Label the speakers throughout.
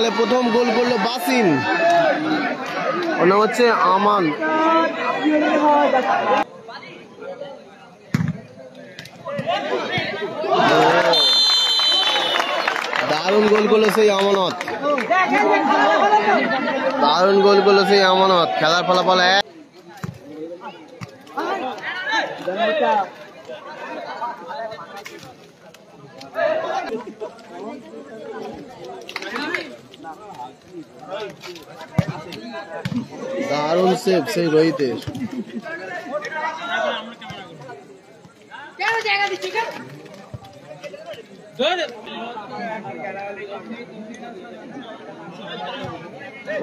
Speaker 1: ফাইনালে প্রথম গোল করলো বাসিম, ওর নাম হচ্ছে আমান। দারুণ গোল করলো সেই আমানত, দারুণ গোল করলো সেই আমানত। খেলার ফলাফল দারুণ সেভ সেই রোহিতের।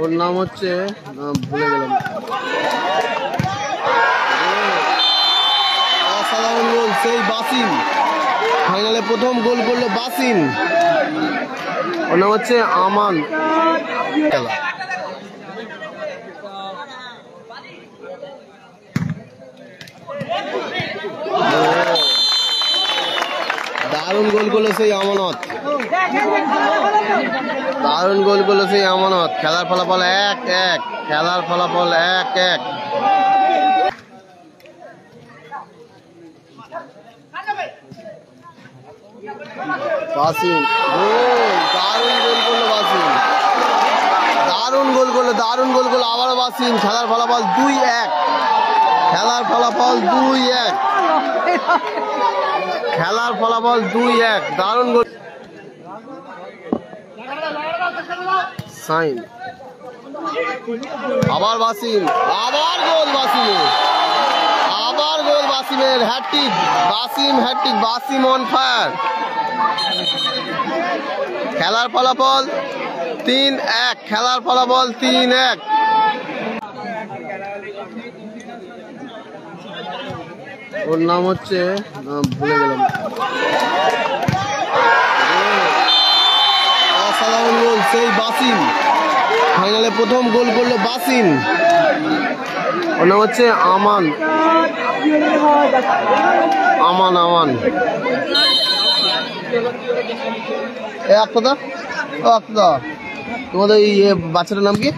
Speaker 1: ওর নাম হচ্ছে ভুলে গেলাম। অসাধারণ গোল সেই বাসিম, ফাইনালে প্রথম গোল করলো বাসিম, ওর নাম হচ্ছে আমান। দারুণ গোল করলো সেই আমানত, দারুণ গোল করলো সেই আমানত। খেলার ফলাফল 1-1, খেলার ফলাফল 1-1। বাসিম দারুণ গোল করলো, বাসিম দারুণ গোল করলো, দারুণ গোল করলো আবারও বাসিম। খেলার ফলাফল 2-1, খেলার ফলাফল 2-1, খেলার ফলাফল 2-1। দারুণ গোল সাইন, আবার বাসিম, আবার গোল বাসিমের, আবার গোল বাসিমের। Hat-trick Basim, hat-trick Basim on fire. খেলার ফলাফল 3-1, খেলার ফলাফল 3-1। ওর নাম হচ্ছে ভুলে গেলাম। অসাধারণ গোল সেই বাসিম, ফাইনালে প্রথম গোল করলো বাসিম, ওর নাম হচ্ছে আমান। আমান আমান তোমাদের এই বাচ্চাটার নাম কি?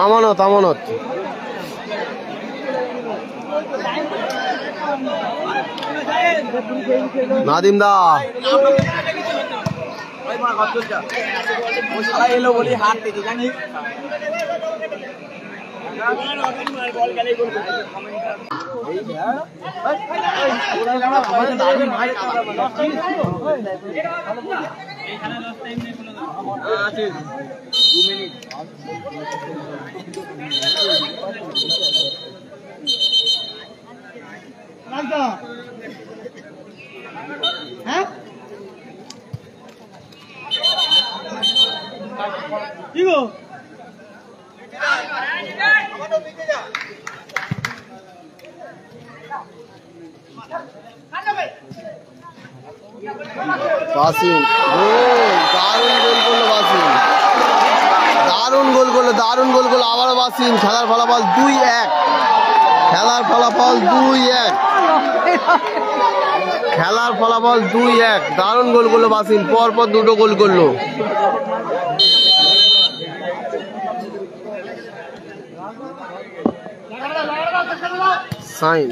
Speaker 1: আমানত, আমানত। নাদিম দা এলো বলি হাত পেতে জানি। হ্যাঁ কি গো বাসিম দারুণ গোল করলো, বাসিম দারুণ গোল করলো, দারুণ গোল করলো আবারও বাসিম। খেলার ফলাফল 2-1, খেলার ফলাফল 2-1, খেলার ফলাফল 2-1। দারুণ গোল করলো বাসিম, পরপর দুটো গোল করলো। সাইন,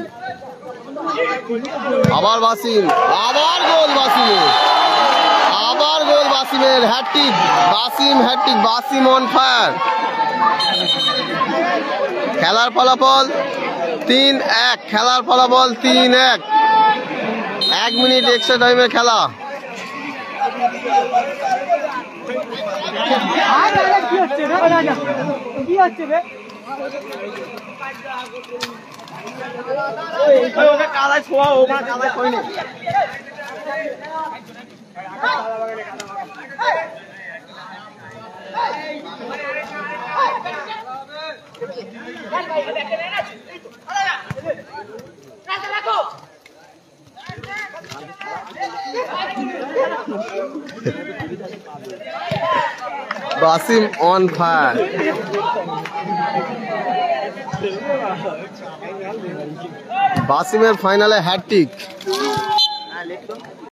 Speaker 1: আবার বাসিম, আবার গোল বাসিমের, আবার গোল বাসিমের। Hat-trick Basim, hat-trick Basim on fire. খেলার ফলাফল 3-1, খেলার ফলাফল 3-1। 1 মিনিট এক্সট্রা টাইমের খেলা। কাদায় ছোঁয়া ও কাদায় ছোঁয়নি। Basim on fire. বাসিমের ফাইনালে হ্যাট্রিক।